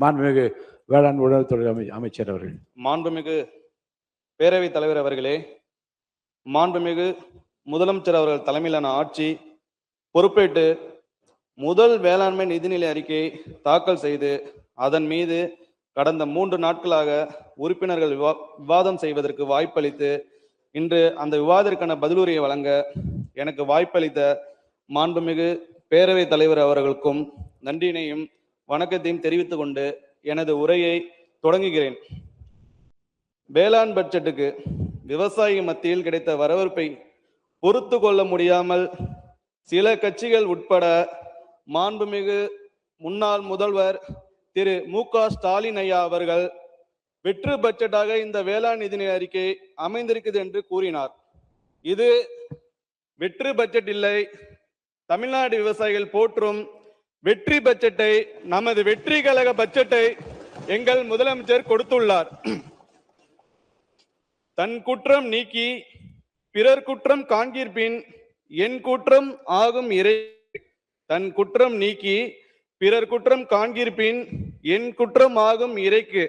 மாண்புமிகு வேளாண் உணவுத்துறை அமைச்சர் அவர்கள். மாண்புமிகு பேரவைத் தலைவர் அவர்களே, மாண்புமிகு முதலமைச்சர் அவர்கள் தலைமையிலான ஆட்சி பொறுப்பேற்று முதல் வேளாண்மை நிதிநிலை அறிக்கையை தாக்கல் செய்து அதன் மீது கடந்த 3 நாட்களாக உறுப்பினர்கள் விவாதம் செய்வதற்கு வாய்ப்பளித்து இன்று அந்த விவாதத்திற்கான பதிலுரையை வழங்க எனக்கு வாய்ப்பளித்த மாண்புமிகு பேரவைத் தலைவர் அவர்களுக்கும் நன்றியினையும் வணக்கத்தையும் தெரிவித்துக் கொண்டு எனது உரையை தொடங்குகிறேன். வேளாண் பட்ஜெட்டுக்கு விவசாயி மத்தியில் கிடைத்த வரவேற்பை பொறுத்து கொள்ள முடியாமல் சில கட்சிகள் உட்பட மாண்புமிகு முன்னாள் முதல்வர் திரு மு.க. ஸ்டாலின் ஐயா அவர்கள் வெற்று பட்ஜெட்டாக இந்த வேளாண் நிதிநிலை அறிக்கை அமைந்திருக்குது என்று கூறினார். இது வெற்று பட்ஜெட் இல்லை. தமிழ்நாடு விவசாயிகள் போற்றும் வெற்றி பட்ஜெட்டை, நமது வெற்றி கழக பட்ஜெட்டை எங்கள் முதலமைச்சர் கொடுத்துள்ளார். தன் குற்றம் நீக்கி பிறர் குற்றம் காண்கிற்பின் என் குற்றம் ஆகும் இறை. தன் குற்றம் நீக்கி பிறர் குற்றம் காண்கிற்பின் என் குற்றம் ஆகும் இறைக்கு.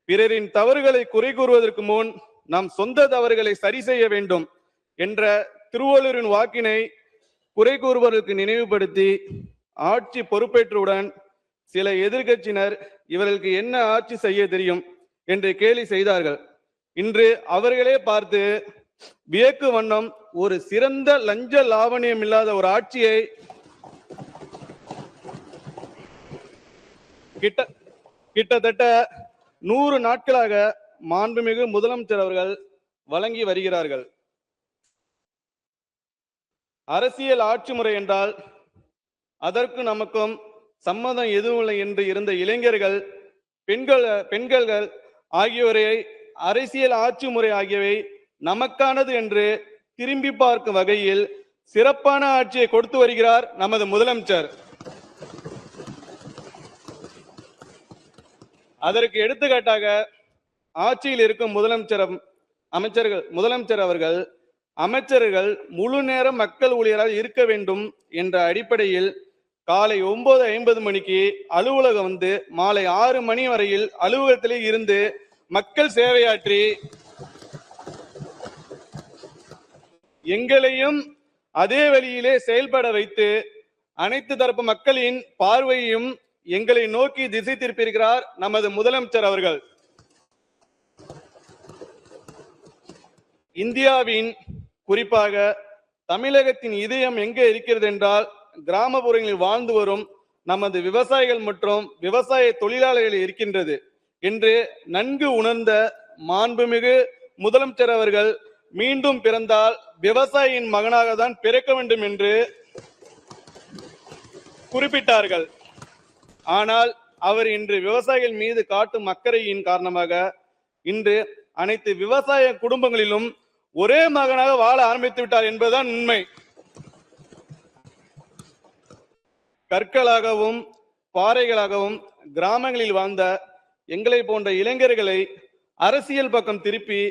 பிறரின் தவறுகளை குறை கூறுவதற்கு முன் நம் சொந்த தவறுகளை சரி செய்ய வேண்டும் என்ற திருவள்ளுவரின் வாக்கினை குறை கூறுவதற்கு நினைவுபடுத்தி ஆட்சி பொறுப்பேற்றவுடன் சில எதிர்கட்சியினர் இவர்களுக்கு என்ன ஆட்சி செய்ய தெரியும் என்று கேலி செய்தார்கள். இன்று அவர்களே பார்த்து வியக்கு வண்ணம் ஒரு சிறந்த லஞ்ச லாவணியம் இல்லாத ஒரு ஆட்சியை கிட்டத்தட்ட 100 நாட்களாக மாண்புமிகு முதலமைச்சர் அவர்கள் வழங்கி வருகிறார்கள். அரசியல் ஆட்சி முறை என்றால் அதற்கு நமக்கும் சம்மதம் எதுவும் இல்லை என்று இருந்த இளைஞர்கள், பெண்கள் ஆகியோரை அரசியல் ஆட்சி முறை ஆகியவை நமக்கானது என்று திரும்பி பார்க்கும் வகையில் சிறப்பான ஆட்சியை கொடுத்து வருகிறார் நமது முதலமைச்சர். அதற்கு எடுத்துக்காட்டாக ஆட்சியில் இருக்கும் முதலமைச்சர் அவர்கள் அமைச்சர்கள் முழு நேர மக்கள் ஊழியராக இருக்க வேண்டும் என்ற அடிப்படையில் காலை 9:50 மணிக்கு அலுவலகம் வந்து மாலை 6 மணி வரையில் அலுவலகத்திலே இருந்து மக்கள் சேவையாற்றி எங்களையும் அதே வழியிலே செயல்பட வைத்து அனைத்து தரப்பு மக்களின் பார்வையையும் எங்களை நோக்கி திசை திருப்பியிருக்கிறார் நமது முதலமைச்சர் அவர்கள். இந்தியாவின் குறிப்பாக தமிழகத்தின் இதயம் எங்கே இருக்கிறது என்றால் கிராமப்புறங்களில் வாழ்ந்து வரும் நமது விவசாயிகள் மற்றும் விவசாய தொழிலாளர்கள் இருக்கின்றது என்று நன்கு உணர்ந்த மாண்புமிகு முதலமைச்சர் அவர்கள் மீண்டும் பிறந்தால் விவசாயியின் மகனாக தான் பிறக்க வேண்டும் என்று குறிப்பிட்டார்கள். ஆனால் அவர் இன்று விவசாயிகள் மீது காட்டும் அக்கறையின் காரணமாக இன்று அனைத்து விவசாய குடும்பங்களிலும் ஒரே மகனாக வாழ ஆரம்பித்து விட்டார் என்பதுதான் உண்மை. கற்களாகவும் பாறைகளாகவும் கிராமங்களில் வாழ்ந்த எங்களை போன்ற இளைஞர்களை அரசியல் பக்கம் திருப்பி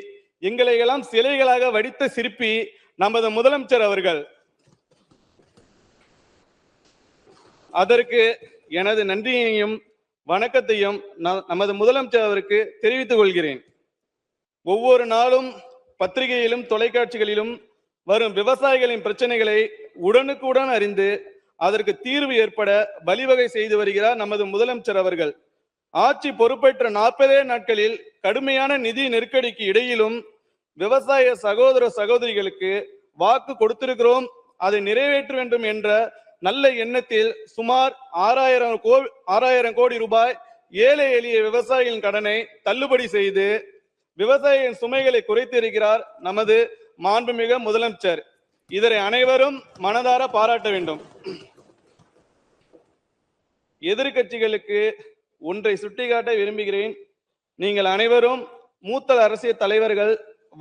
எங்களை எல்லாம் சிலைகளாக வடித்த சிற்பி நமது முதலமைச்சர் அவர்கள். அதற்கு எனது நன்றியையும் வணக்கத்தையும் நமது முதலமைச்சர் அவருக்கு தெரிவித்துக் கொள்கிறேன். ஒவ்வொரு நாளும் பத்திரிகையிலும் தொலைக்காட்சிகளிலும் வரும் விவசாயிகளின் பிரச்சனைகளை உடனுக்குடன் அறிந்து அதற்கு தீர்வு ஏற்பட வழிவகை செய்து வருகிறார் நமது முதலமைச்சர் அவர்கள். ஆட்சி பொறுப்பேற்ற 40 நாட்களில் கடுமையான நிதி நெருக்கடிக்கு இடையிலும் விவசாய சகோதர சகோதரிகளுக்கு வாக்கு கொடுத்திருக்கிறோம், அதை நிறைவேற்ற வேண்டும் என்ற நல்ல எண்ணத்தில் சுமார் 6000 கோடி ரூபாய் ஏழை எளிய விவசாயிகளின் கடனை தள்ளுபடி செய்து விவசாயிகளின் சுமைகளை குறைத்திருக்கிறார் நமது மாண்புமிகு முதலமைச்சர். இதனை அனைவரும் மனதார பாராட்ட வேண்டும். எதிர்கட்சிகளுக்கு ஒன்றை சுட்டிக்காட்ட விரும்புகிறேன். நீங்கள் அனைவரும் மூத்த அரசியல் தலைவர்கள்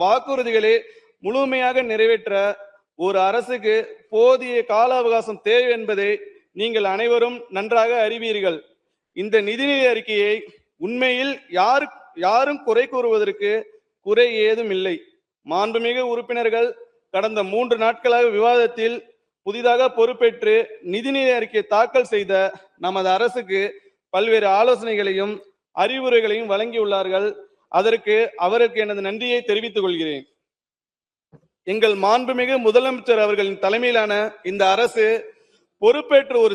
வாக்குறுதிகளை முழுமையாக நிறைவேற்ற ஒரு அரசுக்கு போதிய கால அவகாசம் தேவை என்பதை நீங்கள் அனைவரும் நன்றாக அறிவீர்கள். இந்த நிதிநிலை அறிக்கையை உண்மையில் யாரும் குறை கூறுவதற்கு குறை ஏதும் இல்லை. மாண்புமிகு உறுப்பினர்கள் கடந்த 3 நாட்களாக விவாதத்தில் புதிதாக பொறுப்பேற்று நிதிநிலை அறிக்கையை தாக்கல் செய்த நமது அரசுக்கு பல்வேறு ஆலோசனைகளையும் அறிவுரைகளையும் வழங்கியுள்ளார்கள். அதற்கு அவருக்கு எனது நன்றியை தெரிவித்துக் கொள்கிறேன். எங்கள் மாண்புமிகு முதலமைச்சர் அவர்களின் தலைமையிலான இந்த அரசு பொறுப்பேற்று ஒரு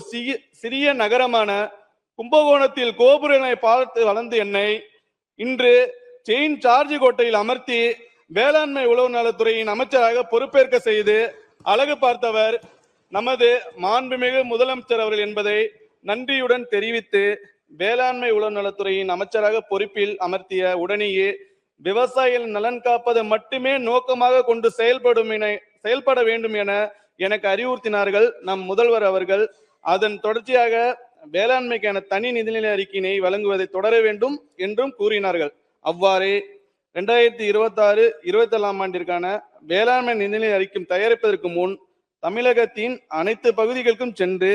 சிறிய நகரமான கும்பகோணத்தில் கோபுரனை பார்த்து வளர்ந்து என்னை இன்று செயின் சார்ஜ் கோட்டையில் அமர்த்தி வேளாண்மை உழவு நலத்துறையின் அமைச்சராக பொறுப்பேற்க செய்து அழகு பார்த்தவர் நமது மாண்புமிகு முதலமைச்சர் அவர்கள் என்பதை நன்றியுடன் தெரிவித்து, வேளாண்மை உழவு நலத்துறையின் அமைச்சராக பொறுப்பில் அமர்த்திய உடனேயே விவசாயிகளின் நலன் காப்பதை மட்டுமே நோக்கமாக கொண்டு செயல்பட வேண்டும் என எனக்கு அறிவுறுத்தினார்கள் நம் முதல்வர் அவர்கள். அதன் தொடர்ச்சியாக வேளாண்மைக்கான தனி நிதிநிலை அறிக்கையினை வழங்குவதை தொடர வேண்டும் என்றும் கூறினார்கள். அவ்வாறே 2026-27 ஆண்டிற்கான வேளாண்மை நிதிநிலை அறிக்கை தயாரிப்பதற்கு முன் தமிழகத்தின் அனைத்து பகுதிகளுக்கும் சென்று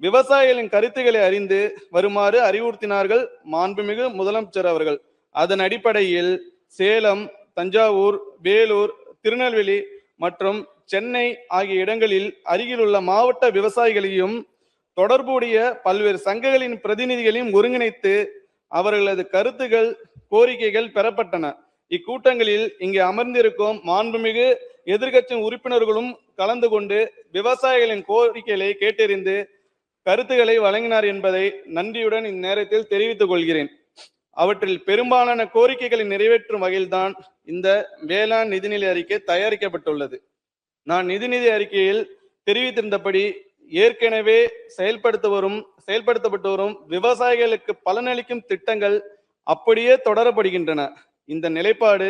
விவசாயிகளின் கருத்துக்களை அறிந்து வருமாறு அறிவுறுத்தினார்கள் மாண்புமிகு முதலமைச்சர் அவர்கள். அதன் அடிப்படையில் சேலம், தஞ்சாவூர், வேலூர், திருநெல்வேலி மற்றும் சென்னை ஆகிய இடங்களில் அருகிலுள்ள மாவட்ட விவசாயிகளையும் தொடர்புடைய பல்வேறு சங்கங்களின் பிரதிநிதிகளையும் ஒருங்கிணைத்து அவர்களது கருத்துகள், கோரிக்கைகள் பெறப்பட்டன. இக்கூட்டங்களில் இங்கு அமர்ந்திருக்கும் மாண்புமிகு எதிர்க்கட்சி உறுப்பினர்களும் கலந்து கொண்டு விவசாயிகளின் கோரிக்கைகளை கேட்டறிந்து கருத்துக்களை வழங்கினார் என்பதை நன்றியுடன் இந்நேரத்தில் தெரிவித்துக் கொள்கிறேன். அவற்றில் பெரும்பாலான கோரிக்கைகளை நிறைவேற்றும் வகையில்தான் இந்த வேளாண் நிதிநிலை அறிக்கை தயாரிக்கப்பட்டுள்ளது. நான் நிதிநிதி அறிக்கையில் தெரிவித்திருந்தபடி ஏற்கனவே செயல்படுத்தப்பட்டு வரும் விவசாயிகளுக்கு பலனளிக்கும் திட்டங்கள் அப்படியே தொடரப்படுகின்றன. இந்த நிலைப்பாடு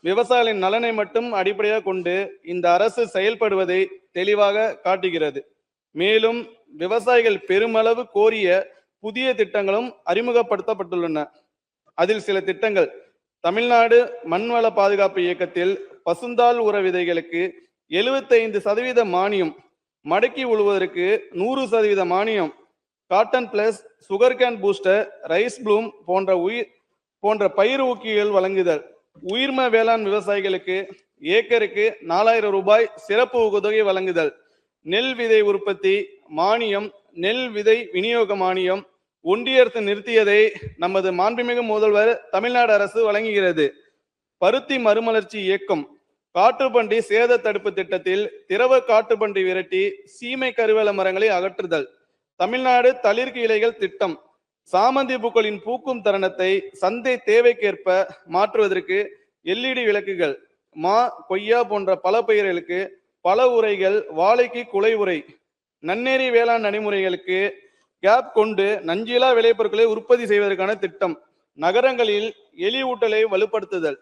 விவசாயிகளின் நலனை மட்டும் அடிப்படையாக கொண்டு இந்த அரசு செயல்படுவதை தெளிவாக காட்டுகிறது. மேலும் விவசாயிகள் பெருமளவு கோரிய புதிய திட்டங்களும் அறிமுகப்படுத்தப்பட்டுள்ளன. அதில் சில திட்டங்கள்: தமிழ்நாடு மண்வள பாதுகாப்பு இயக்கத்தில் பசுந்தாள் உர விதைகளுக்கு 75% மானியம், மடக்கி உழுவதற்கு 100% மானியம், cotton plus, sugar cane booster, rice Bloom போன்ற பயிர் ஊக்கிகள் வழங்குதல், உயிர்ம வேளாண் விவசாயிகளுக்கு ஏக்கருக்கு 4000 ரூபாய் சிறப்பு ஊக்கத்தொகை வழங்குதல், நெல் விதை உற்பத்தி மானியம், நெல் விதை விநியோக மானியம் ஒன்றிய அரசு நிறுத்தியதை நமது மாண்புமிகு முதல்வர் தமிழ்நாடு அரசு வழங்குகிறது. பருத்தி மறுமலர்ச்சி இயக்கம், காட்டுப்பன்றி சேத தடுப்பு திட்டத்தில் திரவ காட்டுப்பன்றி விரட்டி சீமை கருவேல மரங்களை அகற்றுதல், தமிழ்நாடு தளிர்க்கு இலைகள் திட்டம், சாமந்தி பூக்களின் பூக்கும் தருணத்தை சந்தை தேவைக்கேற்ப மாற்றுவதற்கு LED விளக்குகள், மா, கொய்யா போன்ற பல பயிர்களுக்கு பல உரைகள், வாழைக்கு குலை உரை, நன்னேரி வேளாண் நடைமுறைகளுக்கு கேப் கொண்டு நஞ்சிலா விளைபொருட்களை உற்பத்தி செய்வதற்கான திட்டம், நகரங்களில் எலி ஊட்டலை வலுப்படுத்துதல்,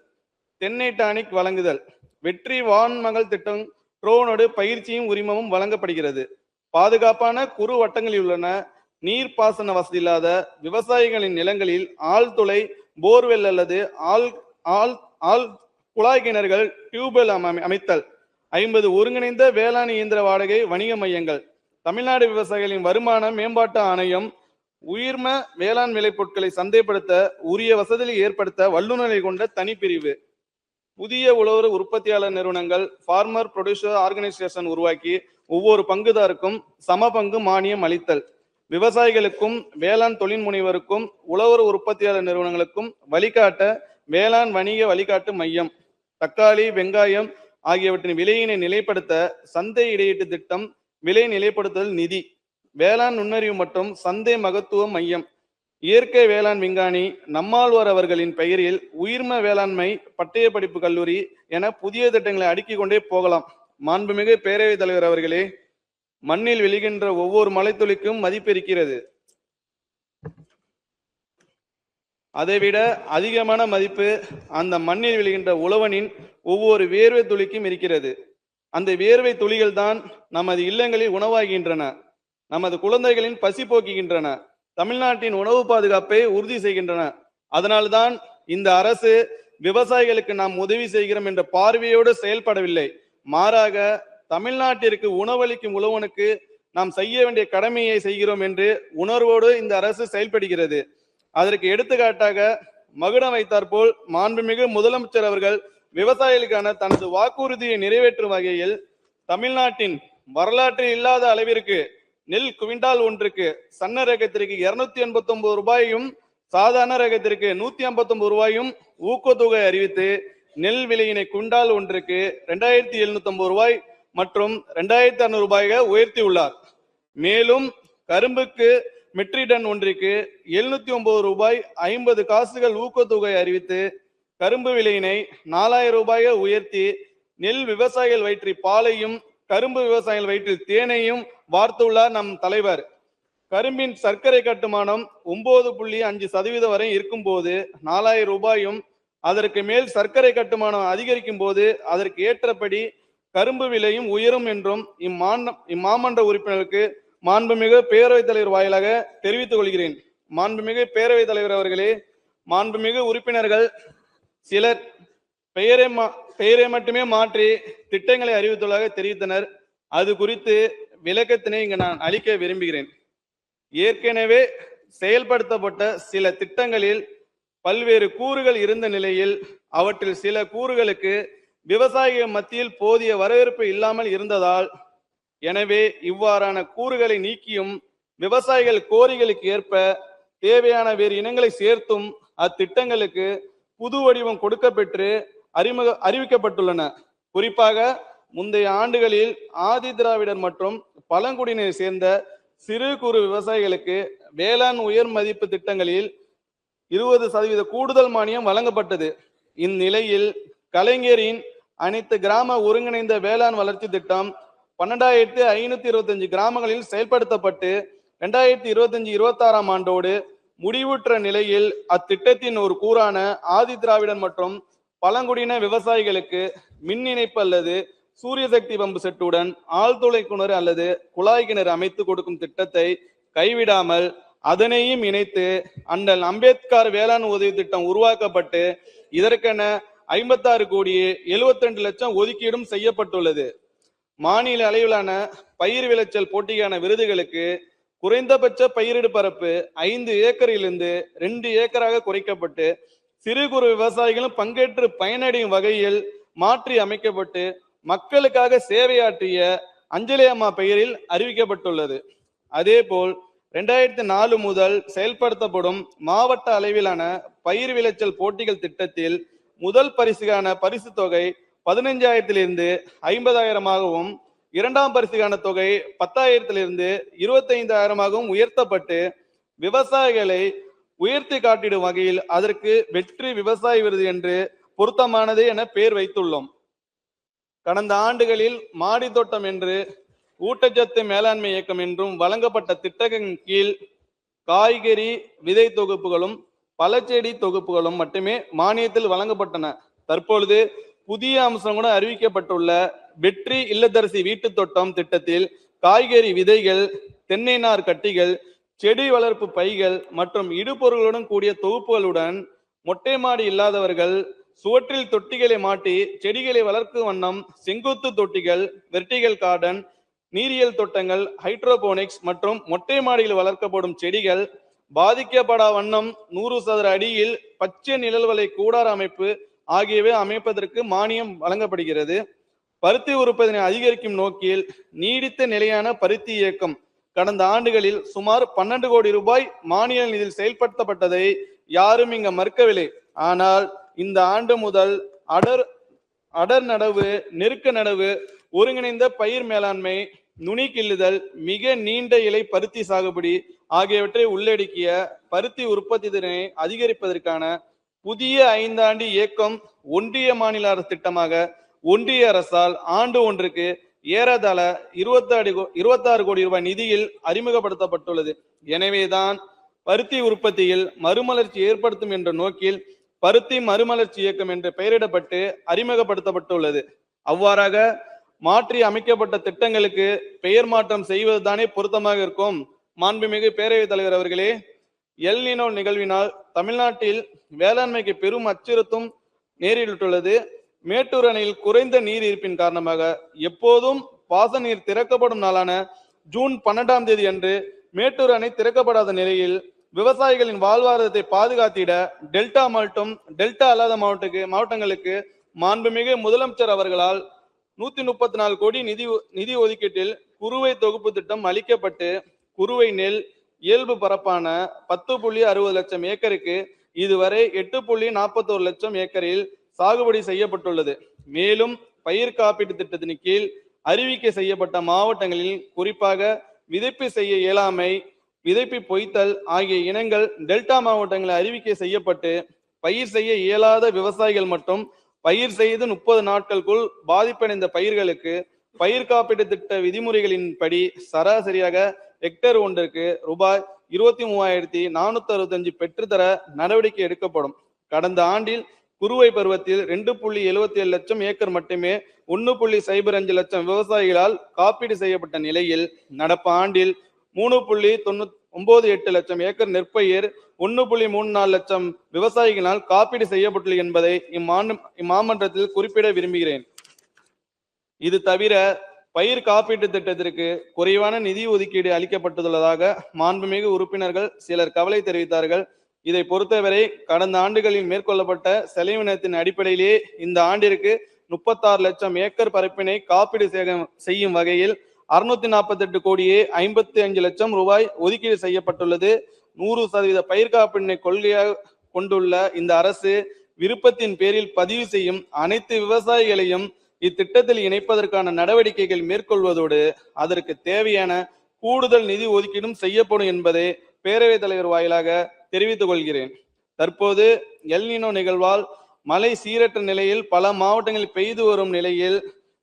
தென்னை டானிக் வழங்குதல், வெற்றி வான்மகள் திட்டம் ட்ரோனோடு பயிற்சியும் உரிமமும் வழங்கப்படுகிறது. பாதுகாப்பான குறு வட்டங்களில் உள்ளன நீர்ப்பாசன வசதி இல்லாத விவசாயிகளின் நிலங்களில் ஆழ்துளை போர்வெல் அல்லது ஆள் குழாய் கிணறுகள் டியூபெல் அமைத்தல், 50 ஒருங்கிணைந்த வேளாண் இயந்திர வாடகை வணிக மையங்கள், தமிழ்நாடு விவசாயிகளின் வருமான மேம்பாட்டு ஆணையம், உயிர்ம வேளாண் விளைபொருட்களை சந்தைப்படுத்த உரிய வசதியை ஏற்படுத்த வல்லுநரை கொண்ட தனிப்பிரிவு, புதிய உழவர் உற்பத்தியாளர் நிறுவனங்கள் ஃபார்மர் ப்ரொடியூசர் ஆர்கனைசேஷன் உருவாக்கி ஒவ்வொரு பங்குதாருக்கும் சம பங்கு மானியம் அளித்தல், விவசாயிகளுக்கும் வேளாண் தொழில் முனைவருக்கும் உழவர் உற்பத்தியாளர் நிறுவனங்களுக்கும் வழிகாட்ட வேளாண் வணிக வழிகாட்டு மையம், தக்காளி, வெங்காயம் ஆகியவற்றின் விலையினை நிலைப்படுத்த சந்தை இடையீட்டு திட்டம், விலை நிலைப்படுத்துதல் நிதி, வேளாண் நுண்ணறிவு மற்றும் சந்தை மகத்துவ மையம், இயற்கை வேளாண் விஞ்ஞானி நம்மாழ்வார் அவர்களின் பெயரில் உயிர்ம வேளாண்மை பட்டய படிப்பு கல்லூரி என புதிய திட்டங்களை அடுக்கிக் கொண்டே போகலாம். மாண்புமிகு பேரவைத் தலைவர் அவர்களே, மண்ணில் விழுகின்ற ஒவ்வொரு மழைத்துளிக்கும் மதிப்பு இருக்கிறது. அதைவிட அதிகமான மதிப்பு அந்த மண்ணில் விழுகின்ற உழவனின் ஒவ்வொரு வேர்வை துளிக்கும் இருக்கிறது. அந்த வேர்வை துளிகள் தான் நமது இல்லங்களில் உணவாகின்றன, நமது குழந்தைகளின் பசி போக்குகின்றன, தமிழ்நாட்டின் உணவு பாதுகாப்பை உறுதி செய்கின்றன. அதனால்தான் இந்த அரசு விவசாயிகளுக்கு நாம் உதவி செய்கிறோம் என்ற பார்வையோடு செயல்படவில்லை. மாறாக தமிழ்நாட்டிற்கு உணவளிக்கும் உழவனுக்கு நாம் செய்ய வேண்டிய கடமையை செய்கிறோம் என்று உணர்வோடு இந்த அரசு செயல்படுகிறது. அதற்கு எடுத்துக்காட்டாக மகுடம் வைத்தார் போல் மாண்புமிகு முதலமைச்சர் அவர்கள் விவசாயிகளுக்கான தனது வாக்குறுதியை நிறைவேற்றும் வகையில் தமிழ்நாட்டின் வரலாற்றில் இல்லாத அளவிற்கு நெல் குவிண்டால் ஒன்றுக்கு சன்ன ரகத்திற்கு 289 ரூபாயும் சாதாரண ரகத்திற்கு 159 ரூபாயும் ஊக்கத்தொகை அறிவித்து நெல் விலையினை குவிண்டால் ஒன்றுக்கு 2750 ரூபாய் மற்றும் 2600 ரூபாயாக உயர்த்தியுள்ளார். மேலும் கரும்புக்கு மெட்ரிக் டன் ஒன்றுக்கு 709 ரூபாய் 50 காசுகள் ஊக்கத்தொகை அறிவித்து கரும்பு விலையினை 4000 ரூபாயை உயர்த்தி நெல் விவசாயிகள் வயிற்றில் பாலையும் கரும்பு விவசாயிகள் வயிற்றில் தேனையும் வார்த்துள்ளார் நம் தலைவர். கரும்பின் சர்க்கரை கட்டுமானம் 9.5% வரை இருக்கும் போது 4000 ரூபாயும் அதற்கு மேல் சர்க்கரை கட்டுமானம் அதிகரிக்கும் போது அதற்கு ஏற்றபடி கரும்பு விலையும் உயரும் என்றும் இம்மாமன்ற உறுப்பினருக்கு மாண்புமிகு பேரவைத் தலைவர் வாயிலாக தெரிவித்துக் கொள்கிறேன். மாண்புமிகு பேரவைத் தலைவர் அவர்களே, மாண்புமிகு உறுப்பினர்கள் சிலர் பெயரை மட்டுமே மாற்றி திட்டங்களை அறிவித்துள்ளதாக தெரிவித்தனர். அது குறித்து விளக்கத்தினை இங்கு நான் அளிக்க விரும்புகிறேன். ஏற்கனவே செயல்படுத்தப்பட்ட சில திட்டங்களில் பல்வேறு கூறுகள் இருந்த நிலையில் அவற்றில் சில கூறுகளுக்கு விவசாயிகள் மத்தியில் போதிய வரவேற்பு இல்லாமல் இருந்ததால், எனவே இவ்வாறான கூறுகளை நீக்கியும் விவசாயிகள் கோரிக்கைகளுக்கு ஏற்ப தேவையான வேறு இனங்களை சேர்த்தும் அத்திட்டங்களுக்கு புது வடிவம் கொடுக்கப்பெற்று அறிவிக்கப்பட்டுள்ளன. குறிப்பாக முந்தைய ஆண்டுகளில் ஆதி திராவிடர் மற்றும் பழங்குடியினரை சேர்ந்த சிறு குறு விவசாயிகளுக்கு வேளாண் உயர் மதிப்பு திட்டங்களில் 20% கூடுதல் மானியம் வழங்கப்பட்டது. இந்நிலையில் கலைஞரின் அனைத்து கிராம ஒருங்கிணைந்த வேளாண் வளர்ச்சி திட்டம் 12525 கிராமங்களில் செயல்படுத்தப்பட்டு 2025-26 ஆண்டோடு முடிவுற்ற நிலையில் அத்திட்டத்தின் ஒரு கூறான ஆதி திராவிடர் மற்றும் பழங்குடியின விவசாயிகளுக்கு மின் இணைப்பு அல்லது சூரிய சக்தி பம்பு செட்டுடன் ஆழ்துளை கிணறு அல்லது குழாய் கிணறு அமைத்து கொடுக்கும் திட்டத்தை கைவிடாமல் அதனையும் இணைத்து அண்ணல் அம்பேத்கர் வேளாண் உதவி திட்டம் உருவாக்கப்பட்டு இதற்கென 56,72,00,000 ஒதுக்கீடும் செய்யப்பட்டுள்ளது. மாநில அளவிலான பயிர் விளைச்சல் போட்டிக்கான விருதுகளுக்கு குறைந்தபட்ச பயிரிடு பரப்பு 5 ஏக்கரிலிருந்து 2 ஏக்கராக குறைக்கப்பட்டு சிறு குறு விவசாயிகளும் பங்கேற்று பயனடையும் வகையில் மாற்றி அமைக்கப்பட்டு மக்களுக்காக சேவையாற்றிய அஞ்சலி அம்மா பெயரில் அறிவிக்கப்பட்டுள்ளது. அதேபோல் 2004 முதல் செயல்படுத்தப்படும் மாவட்ட அளவிலான பயிர் விளைச்சல் போட்டிகள் திட்டத்தில் முதல் பரிசுக்கான பரிசு தொகை 15,000 50,000 இரண்டாம் பரிசுக்கான தொகை 10,000 25,000 உயர்த்தப்பட்டு விவசாயிகளை உயர்த்தி காட்டிடும் வகையில் அதற்கு வெற்றி விவசாய விருது என்று பொருத்தமானது என பெயர் வைத்துள்ளோம். கடந்த ஆண்டுகளில் மாடி தோட்டம் என்று ஊட்டச்சத்து மேலாண்மை இயக்கம் என்றும் வழங்கப்பட்ட திட்டத்தின் கீழ் காய்கறி விதை தொகுப்புகளும் பழச்செடி தொகுப்புகளும் மட்டுமே மானியத்தில் வழங்கப்பட்டன. தற்பொழுது புதிய அம்சம் கூட அறிவிக்கப்பட்டுள்ள வெற்றி இல்லத்தரசி வீட்டு தோட்டம் திட்டத்தில் காய்கறி விதைகள், தென்னை நார் கட்டிகள், செடி வளர்ப்பு பைகள் மற்றும் இடுபொருளுடன் கூடிய தொகுப்புகளுடன் மொட்டை மாடி இல்லாதவர்கள் சுவற்றில் தொட்டிகளை மாட்டி செடிகளை வளர்க்கும் வண்ணம் செங்குத்து தொட்டிகள், வெர்டிகல் கார்டன், நீரியல் தோட்டங்கள், ஹைட்ரோபோனிக்ஸ் மற்றும் மொட்டை மாடியில் வளர்க்கப்படும் செடிகள் பாதிக்கப்படா வண்ணம் 100 சதுர அடியில் பச்சை நிழல்வலை கூடார அமைப்பு ஆகியவை அமைப்பதற்கு மானியம் வழங்கப்படுகிறது. பருத்தி உற்பத்தினை அதிகரிக்கும் நோக்கில் நீடித்த நிலையான பருத்தி இயக்கம் கடந்த ஆண்டுகளில் சுமார் 12 கோடி ரூபாய் மானிய நிதியில் செயல்படுத்தப்பட்டதை யாரும் இங்க மறுக்கவில்லை. ஆனால் இந்த ஆண்டு முதல் அடர் நடவு, நெருக்க நடவு, ஒருங்கிணைந்த பயிர் மேலாண்மை, நுனி கிள்ளுதல், மிக நீண்ட இலை பருத்தி சாகுபடி ஆகியவற்றை உள்ளடக்கிய பருத்தி உற்பத்தி திறனை அதிகரிப்பதற்கான புதிய 5 ஆண்டு இயக்கம் ஒன்றிய மாநில அரசு திட்டமாக ஒன்றிய அரசால் ஆண்டு ஒன்றுக்கு ஏறத்தாழ 26 கோடி ரூபாய் நிதியில் அறிமுகப்படுத்தப்பட்டுள்ளது. எனவேதான் பருத்தி உற்பத்தியில் மறுமலர்ச்சி ஏற்படுத்தும் என்ற நோக்கில் பருத்தி மறுமலர்ச்சி இயக்கம் என்று பெயரிடப்பட்டு அறிமுகப்படுத்தப்பட்டுள்ளது. அவ்வாறாக மாற்றி அமைக்கப்பட்ட திட்டங்களுக்கு பெயர் மாற்றம் செய்வதுதானே பொருத்தமாக இருக்கும். மாண்புமிகு பேரவைத் தலைவர் அவர்களே, எல் நினோ நிகழ்வினால் தமிழ்நாட்டில் வேளாண்மைக்கு பெரும் அச்சுறுத்தும் நேரிட்டுள்ளது. மேட்டூர் அணையில் குறைந்த நீர் இருப்பின் காரணமாக எப்போதும் பாச நீர் திறக்கப்படும் நாளான ஜூன் 12ஆம் தேதி அன்று மேட்டூர் அணை திறக்கப்படாத நிலையில் விவசாயிகளின் வாழ்வாதாரத்தை பாதுகாத்திட டெல்டா மற்றும் டெல்டா அல்லாத மாவட்டங்களுக்கு மாண்புமிகு முதலமைச்சர் அவர்களால் 134 கோடி நிதி ஒதுக்கீட்டில் குறுவை தொகுப்பு திட்டம் அளிக்கப்பட்டு குறுவை நெல் இயல்பு பரப்பான 10.60 லட்சம் ஏக்கருக்கு இதுவரை 8.41 லட்சம் ஏக்கரில் சாகுபடி செய்யப்பட்டுள்ளது. மேலும் பயிர் காப்பீட்டு திட்டத்தின் கீழ் அறிவிக்கை செய்யப்பட்ட மாவட்டங்களில் குறிப்பாக விதைப்பு செய்ய இயலாமை, விதைப்பு பொய்த்தல் ஆகிய இனங்கள் டெல்டா மாவட்டங்களில் அறிவிக்கை செய்யப்பட்டு பயிர் செய்ய இயலாத விவசாயிகள் மற்றும் பயிர் செய்து 30 நாட்களுக்குள் பாதிப்படைந்த பயிர்களுக்கு பயிர் காப்பீட்டு திட்ட விதிமுறைகளின்படி சராசரியாக ஹெக்டேர் ஒன்றிற்கு ரூபாய் 23,465 பெற்றுத்தர நடவடிக்கை எடுக்கப்படும். கடந்த ஆண்டில் குறுவை பருவத்தில் 2.77 லட்சம் ஏக்கர் மட்டுமே 1.05 லட்சம் விவசாயிகளால் காப்பீடு செய்யப்பட்ட நிலையில் நடப்பு ஆண்டில் 3.98 லட்சம் ஏக்கர் நெற்பயிர் 1.34 லட்சம் விவசாயிகளால் காப்பீடு செய்யப்பட்டுள்ளது என்பதை இம்மாமன்றத்தில் குறிப்பிட விரும்புகிறேன். இது தவிர பயிர் காப்பீட்டு திட்டத்திற்கு குறைவான நிதி ஒதுக்கீடு அளிக்கப்பட்டுள்ளதாக மாண்புமிகு உறுப்பினர்கள் சிலர் கவலை தெரிவித்தார்கள். இதை பொறுத்தவரை கடந்த ஆண்டுகளில் மேற்கொள்ளப்பட்ட செலவினத்தின் அடிப்படையிலேயே இந்த ஆண்டிற்கு 36 லட்சம் ஏக்கர் பரப்பினை காப்பீடு செய்யும் வகையில் 648 கோடியே 55 லட்சம் ரூபாய் ஒதுக்கீடு செய்யப்பட்டுள்ளது. 100% பயிர் காப்பீட்டினை கொள்கையாக கொண்டுள்ள இந்த அரசு விருப்பத்தின் பேரில் பதிவு செய்யும் அனைத்து விவசாயிகளையும் இத்திட்டத்தில் இணைப்பதற்கான நடவடிக்கைகள் மேற்கொள்வதோடு அதற்கு தேவையான கூடுதல் நிதி ஒதுக்கீடும் செய்யப்படும் என்பதை பேரவைத் தலைவர் வாயிலாக தெரிவித்துக் கொள்கிறேன். தற்போது எல்னினோ நிகழ்வால் மழை சீரற்ற நிலையில் பல மாவட்டங்களில் பெய்து வரும் நிலையில்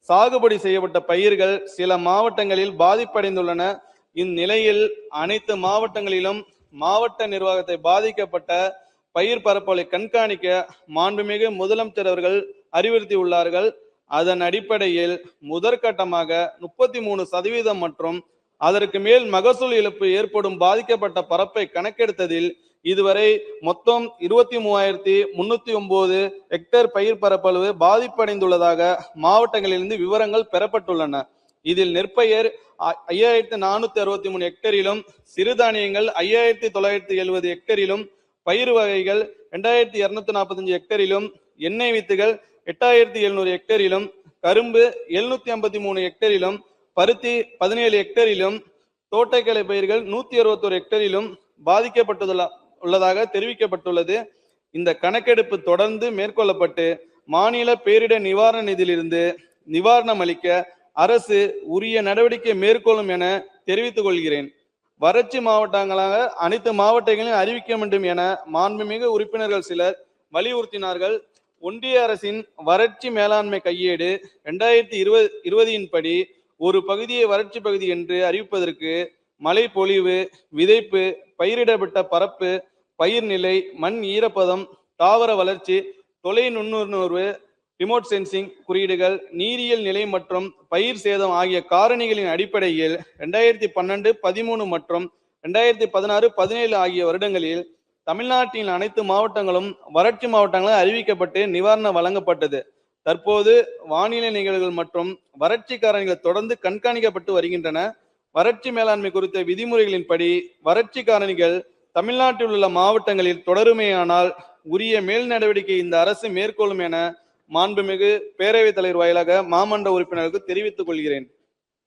சாகுபடி செய்யப்பட்ட பயிர்கள் சில மாவட்டங்களில் பாதிப்படைந்துள்ளன. இந்நிலையில் அனைத்து மாவட்டங்களிலும் மாவட்ட நிர்வாகத்தை பாதிக்கப்பட்ட பயிர் பரப்பலை கண்காணிக்க மாண்புமிகு முதலமைச்சர் அவர்கள் அறிவுறுத்தியுள்ளார்கள். அதன் அடிப்படையில் முதற்கட்டமாக 33% மற்றும் அதற்கு மேல் மகசூல் இழப்பு ஏற்படும் பாதிக்கப்பட்ட பரப்பை கணக்கெடுத்ததில் இதுவரை மொத்தம் 23,309 ஹெக்டேர் பயிர் பரப்பளவு பாதிப்படைந்துள்ளதாக மாவட்டங்களிலிருந்து விவரங்கள் பெறப்பட்டுள்ளன. இதில் நெற்பயிர் 5,463 ஹெக்டேரிலும், சிறுதானியங்கள் 5,970 ஹெக்டேரிலும், பயிர் வகைகள் 2,245 ஹெக்டேரிலும், எண்ணெய் வித்துகள் 8,700 ஹெக்டேரிலும், கரும்பு 753 ஹெக்டேரிலும், பருத்தி 17 ஹெக்டேரிலும், தோட்டக்கலை பயிர்கள் 161 ஹெக்டேரிலும் பாதிக்கப்பட்டுள்ளதாக தெரிவிக்கப்பட்டுள்ளது. இந்த கணக்கெடுப்பு தொடர்ந்து மேற்கொள்ளப்பட்டு மாநில பேரிடர் நிவாரண நிதியிலிருந்து நிவாரணம் அளிக்க அரசு உரிய நடவடிக்கை மேற்கொள்ளும் என தெரிவித்துக் கொள்கிறேன். வறட்சி மாவட்டங்களாக அனைத்து மாவட்டங்களையும் அறிவிக்க வேண்டும் என மாண்புமிகு உறுப்பினர்கள் சிலர் வலியுறுத்தினார்கள். ஒன்றிய அரசின் வறட்சி மேலாண்மை கையேடு 2020 படி ஒரு பகுதியை வறட்சி பகுதி என்று அறிவிப்பதற்கு மழை பொழிவு, விதைப்பு, பயிரிடப்பட்ட பரப்பு, பயிர் நிலை, மண் ஈரப்பதம், தாவர வளர்ச்சி, தொலை நுண்ணுணர்வு, ரிமோட் சென்சிங் குறியீடுகள், நீரியல் நிலை மற்றும் பயிர் சேதம் ஆகிய காரணிகளின் அடிப்படையில் 2012, 13 மற்றும் 2016, 17 ஆகிய வருடங்களில் தமிழ்நாட்டின் அனைத்து மாவட்டங்களும் வறட்சி மாவட்டங்களாக அறிவிக்கப்பட்டு நிவாரணம் வழங்கப்பட்டது. தற்போது வானிலை நிகழ்வுகள் மற்றும் வறட்சி காரணிகள் தொடர்ந்து கண்காணிக்கப்பட்டு வருகின்றன. வறட்சி மேலாண்மை குறித்த விதிமுறைகளின்படி வறட்சி காரணிகள் தமிழ்நாட்டில் உள்ள மாவட்டங்களில் தொடருமேயானால் உரிய மேல் நடவடிக்கை இந்த அரசு மேற்கொள்ளும் என மாண்புமிகு பேரவைத் தலைவர் வாயிலாக மாமன்ற உறுப்பினருக்கு தெரிவித்துக் கொள்கிறேன்.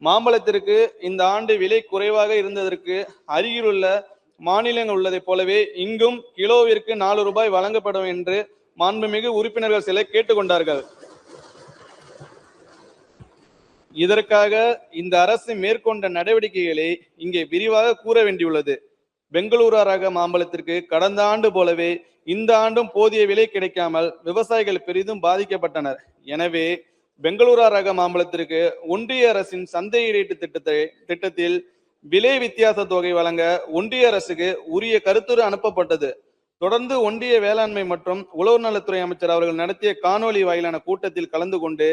மாம்பழத்திற்கு இந்த ஆண்டு விலை குறைவாக இருந்ததற்கு அருகிலுள்ள மாநிலங்கள் உள்ளதை போலவே இங்கும் கிலோவிற்கு 4 ரூபாய் வழங்கப்படும் என்று மாண்புமிகு உறுப்பினர்கள் சிலர் கேட்டுக்கொண்டார்கள். இதற்காக இந்த அரசு மேற்கொண்ட நடவடிக்கைகளை இங்கே விரிவாக கூற வேண்டியுள்ளது. பெங்களூரு ரக மாம்பழத்திற்கு கடந்த ஆண்டு போலவே இந்த ஆண்டும் போதிய விலை கிடைக்காமல் விவசாயிகள் பெரிதும் பாதிக்கப்பட்டனர். எனவே பெங்களூரு ரக மாம்பழத்திற்கு ஒன்றிய அரசின் சந்தையீடு திட்டத்தில் விலை வித்தியாச தொகை வழங்க ஒன்றிய அரசுக்கு உரிய கருத்துரு அனுப்பப்பட்டது. தொடர்ந்து ஒன்றிய வேளாண்மை மற்றும் உழவு நலத்துறை அமைச்சர் அவர்கள் நடத்திய காணொலி வாயிலான கூட்டத்தில் கலந்து கொண்டு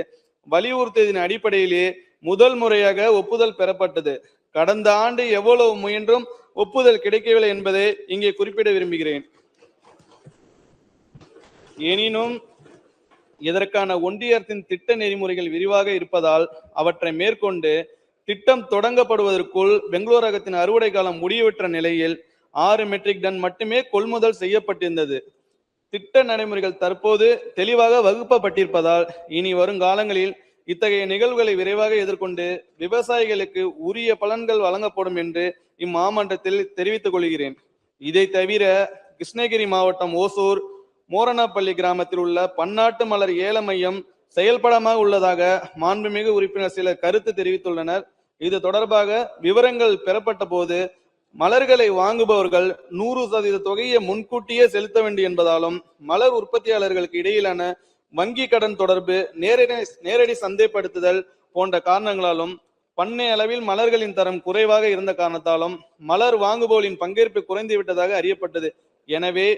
வலியுறுத்தியதன் அடிப்படையிலே முதல் முறையாக ஒப்புதல் பெறப்பட்டது. கடந்த ஆண்டு எவ்வளவு முயன்றும் ஒப்புதல் கிடைக்கவில்லை என்பதை இங்கே குறிப்பிட விரும்புகிறேன். எனினும் இதற்கான ஒன்றிய அரசின் திட்ட நெறிமுறைகள் விரிவாக இருப்பதால் அவற்றை மேற்கொண்டு திட்டம் தொடங்கப்படுவதற்குள் பெங்களூரு ரகத்தின் அறுவடை காலம் முடிவுற்ற நிலையில் 6 மெட்ரிக் டன் மட்டுமே கொள்முதல் செய்யப்பட்டிருந்தது. திட்ட நடைமுறைகள் தற்போது தெளிவாக வகுக்கப்பட்டிருப்பதால் இனி வரும் காலங்களில் இத்தகைய நிகழ்வுகளை விரைவாக எதிர்கொண்டு விவசாயிகளுக்கு உரிய பலன்கள் வழங்கப்படும் என்று இம்மாமன்றத்தில் தெரிவித்துக் கொள்கிறேன். இதை தவிர கிருஷ்ணகிரி மாவட்டம் ஓசூர் மோரணப்பள்ளி கிராமத்தில் உள்ள பன்னாட்டு மலர் ஏல மையம் செயல்படாமல் உள்ளதாக மாண்புமிகு உறுப்பினர் சிலர் கருத்து தெரிவித்துள்ளனர். இது தொடர்பாக விவரங்கள் பெறப்பட்ட போது மலர்களை வாங்குபவர்கள் 100% தொகையை முன்கூட்டியே செலுத்த வேண்டும் என்பதாலும் மலர் உற்பத்தியாளர்களுக்கு இடையிலான வங்கி கடன் தொடர்பு, நேரடி சந்தைப்படுத்துதல் போன்ற காரணங்களாலும் பண்ணை அளவில் மலர்களின் தரம் குறைவாக இருந்த காரணத்தாலும் மலர் வாங்குபவர்களின் பங்கேற்பு குறைந்து விட்டதாக அறியப்பட்டது. எனவே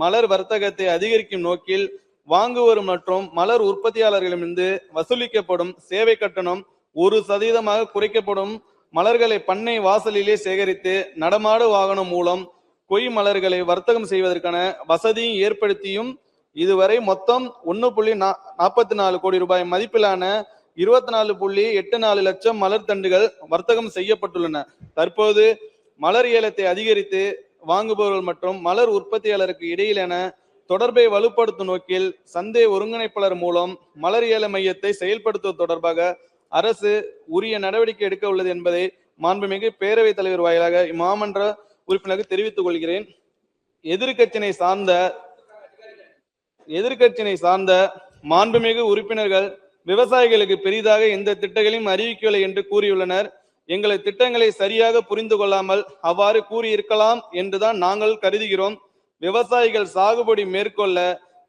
மலர் வர்த்தகத்தை அதிகரிக்கும் நோக்கில் வாங்குவோர் மற்றும் மலர் உற்பத்தியாளர்களிடமிருந்து வசூலிக்கப்படும் சேவை கட்டணம் 1% குறைக்கப்படும். மலர்களை பண்ணை வாசலிலே சேகரித்து நடமாடு வாகனம் மூலம் கொய் மலர்களை வர்த்தகம் செய்வதற்கான வசதியும் ஏற்படுத்தியும் இதுவரை மொத்தம் 1.44 கோடி ரூபாய் மதிப்பிலான 24.84 லட்சம் மலர் தண்டுகள் வர்த்தகம் செய்யப்பட்டுள்ளன. தற்போது மலர் ஏலத்தை அதிகரித்து வாங்குபவர்கள் மற்றும் மலர் உற்பத்தியாளருக்கு இடையிலான தொடர்பை வலுப்படுத்தும் நோக்கில் சந்தை ஒருங்கிணைப்பாளர் மூலம் மலர் ஏல மையத்தை செயல்படுத்துவது தொடர்பாக அரசு உரிய நடவடிக்கை எடுக்க உள்ளது என்பதை மாண்புமிகு பேரவைத் தலைவர் வாயிலாக இம்மாமன்ற உறுப்பினருக்கு தெரிவித்துக் கொள்கிறேன். எதிர்க்கட்சியினை சார்ந்த மாண்புமிகு உறுப்பினர்கள் விவசாயிகளுக்கு பெரிதாக எந்த திட்டங்களையும் அறிவிக்கவில்லை என்று கூறியுள்ளனர். எங்களை திட்டங்களை சரியாக புரிந்து கொள்ளாமல் அவ்வாறு கூறியிருக்கலாம் என்றுதான் நாங்கள் கருதுகிறோம். விவசாயிகள் சாகுபடி மேற்கொள்ள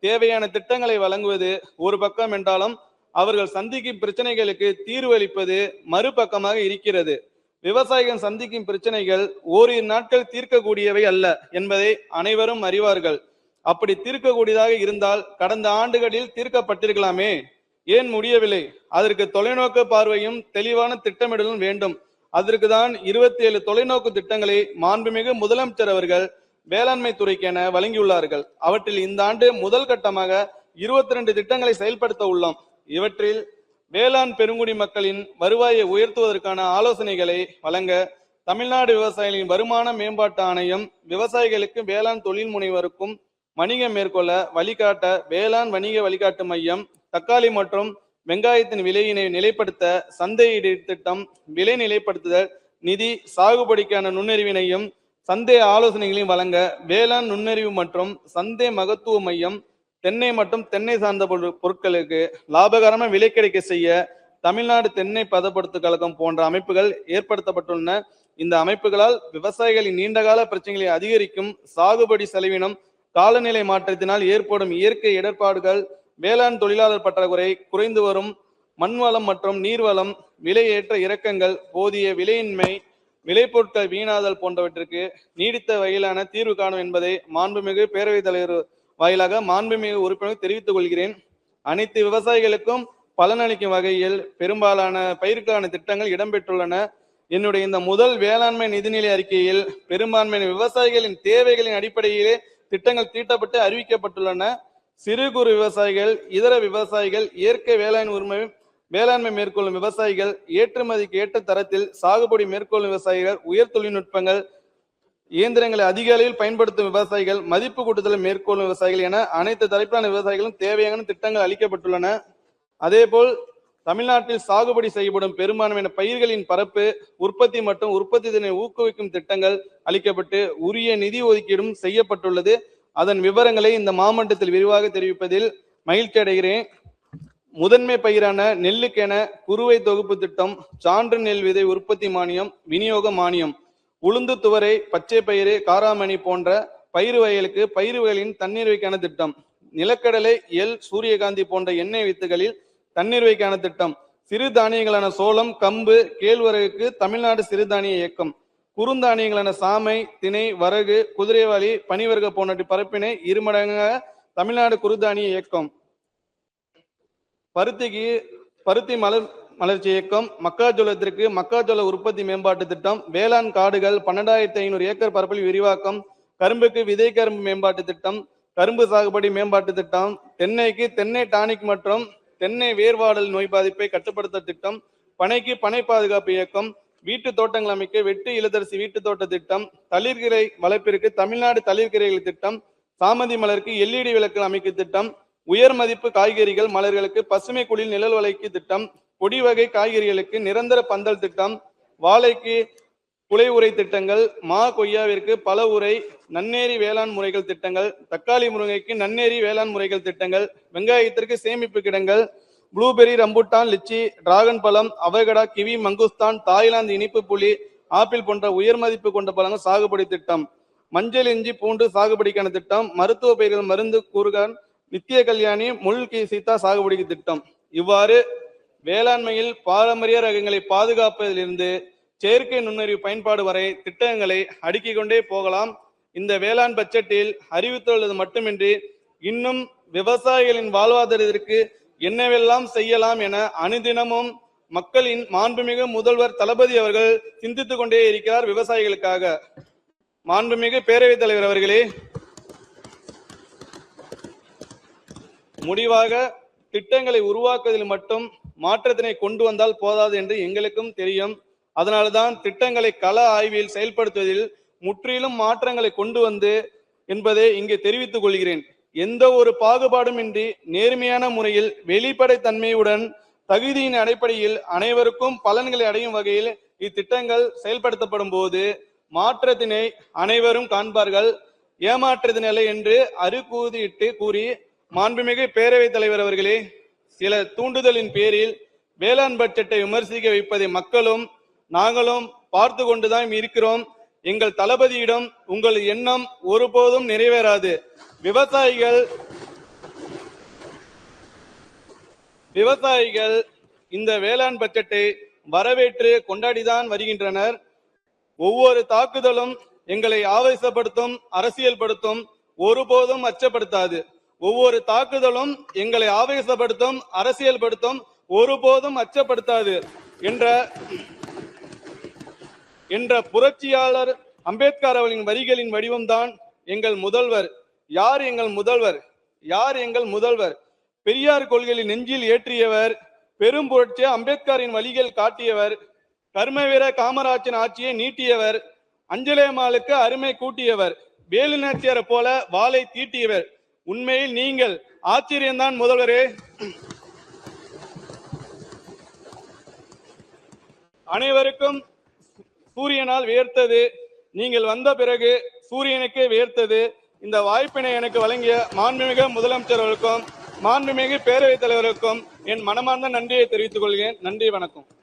தேவையான திட்டங்களை வழங்குவது ஒரு பக்கம் என்றாலும் அவர்கள் சந்திக்கும் பிரச்சனைகளுக்கு தீர்வு அளிப்பது மறுபக்கமாக இருக்கிறது. விவசாயிகள் சந்திக்கும் பிரச்சனைகள் ஓரிரு நாட்கள் தீர்க்கக்கூடியவை அல்ல என்பதை அனைவரும் அறிவார்கள். அப்படி தீர்க்கக்கூடியதாக இருந்தால் கடந்த ஆண்டுகளில் தீர்க்கப்பட்டிருக்கலாமே, ஏன் முடியவில்லை? அதற்கு தொலைநோக்கு பார்வையும் தெளிவான திட்டமிடலும் வேண்டும். அதற்கு தான் 27 தொலைநோக்கு திட்டங்களை மாண்புமிகு முதலமைச்சர் அவர்கள் வேளாண்மை துறைக்கென வழங்கியுள்ளார்கள். அவற்றில் இந்த ஆண்டு முதல் கட்டமாக 22 திட்டங்களை செயல்படுத்த உள்ளோம். இவற்றில் வேளாண் பெருங்குடி மக்களின் வருவாயை உயர்த்துவதற்கான ஆலோசனைகளை வழங்க தமிழ்நாடு விவசாயிகளின் வருமான மேம்பாட்டு ஆணையம், விவசாயிகளுக்கு வேளாண் தொழில் முனைவருக்கும் வணிகம் மேற்கொள்ள வழிகாட்ட வேளாண் வணிக வழிகாட்டு மையம், தக்காளி மற்றும் வெங்காயத்தின் விலையினை நிலைப்படுத்த சந்தையீடு திட்டம், விலை நிலைப்படுத்துதல் நிதி, சாகுபடிக்கான நுண்ணறிவினையும் சந்தை ஆலோசனைகளையும் வழங்க வேளாண் நுண்ணறிவு மற்றும் சந்தை மகத்துவ மையம், தென்னை மற்றும் தென்னை சார்ந்த பொருட்களுக்கு லாபகரமான விலை கிடைக்க செய்ய தமிழ்நாடு தென்னை பதப்படுத்து கழகம் போன்ற அமைப்புகள் ஏற்படுத்தப்பட்டுள்ளன. இந்த அமைப்புகளால் விவசாயிகளின் நீண்டகால பிரச்சனைகளை அதிகரிக்கும் சாகுபடி செலவினம், காலநிலை மாற்றத்தினால் ஏற்படும் இயற்கை இடர்பாடுகள், வேளாண் தொழிலாளர் பற்றாக்குறை, குறைந்து வரும் மண்வளம் மற்றும் நீர்வளம், விலையேற்ற இறக்கங்கள், போதிய விலையின்மை, விளைபொருட்கள் வீணாதல் போன்றவற்றிற்கு நீடித்த வகையிலான தீர்வு காணும் என்பதை மாண்புமிகு பேரவைத் தலைவர் வாயிலாக மாண்புமிகு உறுப்பினர் தெரிவித்துக் கொள்கிறேன். அனைத்து விவசாயிகளுக்கும் பலனளிக்கும் வகையில் பெரும்பாலான பயிருக்கான திட்டங்கள் இடம்பெற்றுள்ளன. என்னுடைய இந்த முதல் வேளாண்மை நிதிநிலை அறிக்கையில் பெரும்பான்மையான விவசாயிகளின் தேவைகளின் அடிப்படையிலே திட்டங்கள் தீட்டப்பட்டு அறிவிக்கப்பட்டுள்ளன. சிறு குறு விவசாயிகள், இதர விவசாயிகள், இயற்கை வேளாண்மை மேற்கொள்ளும் விவசாயிகள், ஏற்றுமதிக்கு ஏற்ற தரத்தில் சாகுபடி மேற்கொள்ளும் விவசாயிகள், உயர் தொழில்நுட்பங்கள் இயந்திரங்களை அதிக அளவில் பயன்படுத்தும் விவசாயிகள், மதிப்பு கூட்டுதலை மேற்கொள்ளும் விவசாயிகள் என அனைத்து தரப்பிலான விவசாயிகளும் தேவையான திட்டங்கள் அளிக்கப்பட்டுள்ளன. அதேபோல் தமிழ்நாட்டில் சாகுபடி செய்யப்படும் பெரும்பான்மையான பயிர்களின் பரப்பு, உற்பத்தி மற்றும் உற்பத்தி திறனை ஊக்குவிக்கும் திட்டங்கள் அளிக்கப்பட்டு உரிய நிதி ஒதுக்கீடும் செய்யப்பட்டுள்ளது. அதன் விவரங்களை இந்த மாமன்றத்தில் விரிவாக தெரிவிப்பதில் மகிழ்ச்சி அடைகிறேன். முதன்மை பயிரான நெல்லுக்கென குறுவை தொகுப்பு திட்டம், சான்று நெல் விதை உற்பத்தி மானியம், விநியோக மானியம், உளுந்து, துவரை, பச்சை பயிறு, காராமணி போன்ற பயிர் வகைகளுக்கு பயிர் வகைகளின் தண்ணீர் வைக்கான திட்டம், நிலக்கடலை, எள், சூரியகாந்தி போன்ற எண்ணெய் வித்துகளில் தண்ணீர் வைக்கான திட்டம், சிறு தானியங்களான சோளம், கம்பு, கேழ்வரகுக்கு தமிழ்நாடு சிறுதானிய இயக்கம், குறுந்தானியங்களான சாமை, திணை, வரகு, குதிரைவாளி, பனிவர்க்க போன்ற பரப்பினை இருமடங்காக தமிழ்நாடு குறுதானிய இயக்கம், பருத்தி மலர்ச்சி இயக்கம், மக்காச்சோளத்திற்கு மக்காச்சோள உற்பத்தி மேம்பாட்டு திட்டம், வேளாண் காடுகள் 12,500 ஏக்கர் பரப்பில் விரிவாக்கம், கரும்புக்கு விதை கரும்பு மேம்பாட்டு திட்டம், கரும்பு சாகுபடி மேம்பாட்டு திட்டம், தென்னைக்கு தென்னை டானிக் மற்றும் தென்னை வேர்வாடல் நோய் பாதிப்பை கட்டுப்படுத்த திட்டம், பனைக்கு பனை பாதுகாப்பு இயக்கம், வீட்டு தோட்டங்கள் அமைக்க வெட்டு இளதரசி வீட்டு தோட்ட திட்டம், தளிர்கிரை வளர்ப்பிற்கு தமிழ்நாடு தளிர்கிரைகள் திட்டம், சாமந்தி மலருக்கு LED விளக்குகள் அமைக்கும் திட்டம், உயர் மதிப்பு காய்கறிகள் மலர்களுக்கு பசுமை குளிர் நிழல் வளைக்கு திட்டம், பொடி வகை காய்கறிகளுக்கு நிரந்தர பந்தல் திட்டம், வாழைக்கு குலை உரை திட்டங்கள், மா கொய்யாவிற்கு பல உரை நன்னேரி வேளாண் முறைகள் திட்டங்கள், தக்காளி முருங்கைக்கு நன்னேரி வேளாண் முறைகள் திட்டங்கள், வெங்காயத்திற்கு சேமிப்பு கிடங்கள், ப்ளூபெர்ரி, ரம்புட்டான், லிச்சி, டிராகன் பழம், அவகடா, கிவி, மங்குஸ்தான், தாய்லாந்து இனிப்பு புளி, ஆப்பிள் போன்ற உயர் மதிப்பு கொண்ட பழங்கள் சாகுபடி திட்டம், மஞ்சள் இஞ்சி பூண்டு சாகுபடிக்கான திட்டம், மருத்துவ பயிர்கள் மருந்து கூறுகான், நித்திய கல்யாணி, முள் சீத்தா சாகுபடிக்கு திட்டம். இவ்வாறு வேளாண்மையில் பாரம்பரிய ரகங்களை பாதுகாப்பதிலிருந்து செயற்கை நுண்ணறிவு பயன்பாடு வரை திட்டங்களை அடுக்கிக் கொண்டே போகலாம். இந்த வேளாண் பட்ஜெட்டில் அறிவித்துள்ளது மட்டுமின்றி இன்னும் விவசாயிகளின் வாழ்வாதாரத்திற்கு என்னவெல்லாம் செய்யலாம் என அனுதினமும் மக்களின் மாண்புமிகு முதல்வர் தளபதி அவர்கள் சிந்தித்துக் கொண்டே இருக்கிறார் விவசாயிகளுக்காக. மாண்புமிகு பேரவைத் தலைவர் அவர்களே, முடிவாக திட்டங்களை உருவாக்குவதில் மட்டும் மாற்றத்தினை கொண்டு வந்தால் போதாது என்று எங்களுக்கும் தெரியும். அதனால்தான் திட்டங்களை கள ஆய்வில் செயல்படுத்துவதில் முற்றிலும் மாற்றங்களை கொண்டு வந்து என்பதை இங்கே தெரிவித்துக் கொள்கிறேன். எந்த ஒரு பாகுபாடும் இன்றி நேர்மையான முறையில் வெளிப்படைத்தன்மையுடன் தகுதியின் அடிப்படையில் அனைவருக்கும் பலன்களை அடையும் வகையில் இத்திட்டங்கள் செயல்படுத்தப்படும் போது மாற்றத்தினை அனைவரும் காண்பார்கள், ஏமாற்றத்தினல்ல என்று அறுகூதியிட்டு கூறி, மாண்புமிகு பேரவைத் தலைவர் அவர்களே, சில தூண்டுதலின் பேரில் வேளாண் பட்ஜெட்டை விமர்சிக்க வைப்பதை மக்களும் நாங்களும் பார்த்து கொண்டுதான் இருக்கிறோம். எங்கள் தளபதியிடம் உங்கள் எண்ணம் ஒருபோதும் நிறைவேறாது. விவசாயிகள் இந்த வேளாண் பட்ஜெட்டை வரவேற்று கொண்டாடிதான் வருகின்றனர். ஒவ்வொரு தாக்குதலும் எங்களை ஆவேசப்படுத்தும், அரசியல்படுத்தும், ஒருபோதும் அச்சப்படுத்தாது. ஒவ்வொரு தாக்குதலும் எங்களை ஆவேசப்படுத்தும், அரசியல்படுத்தும், ஒருபோதும் அச்சப்படுத்தாது என்ற புரட்சியாளர் அம்பேத்கர் அவர்களின் வரிகளின் வடிவம்தான் எங்கள் முதல்வர். யார் எங்கள் முதல்வர்? யார் எங்கள் முதல்வர்? பெரியார் கொள்கையை நெஞ்சில் ஏற்றியவர், பெரும் புரட்சியை அம்பேத்கரின் வழிகள் காட்டியவர், கர்மவீர காமராஜின் ஆட்சியை நீட்டியவர், அஞ்சலேமாளுக்கு அருமை கூட்டியவர், வேலு நாச்சியாரை போல வாளை தீட்டியவர். உண்மையில் நீங்கள் ஆச்சரியம்தான் முதல்வரே. அனைவருக்கும் சூரியனால் வியர்த்தது, நீங்கள் வந்த பிறகு சூரியனுக்கே வியர்த்தது. இந்த வாய்ப்பினை எனக்கு வழங்கிய மாண்புமிகு முதலமைச்சர் அவர்களுக்கும் மாண்புமிகு பேரவைத் தலைவருக்கும் என் மனமார்ந்த நன்றியை தெரிவித்துக் கொள்கிறேன். நன்றி, வணக்கம்.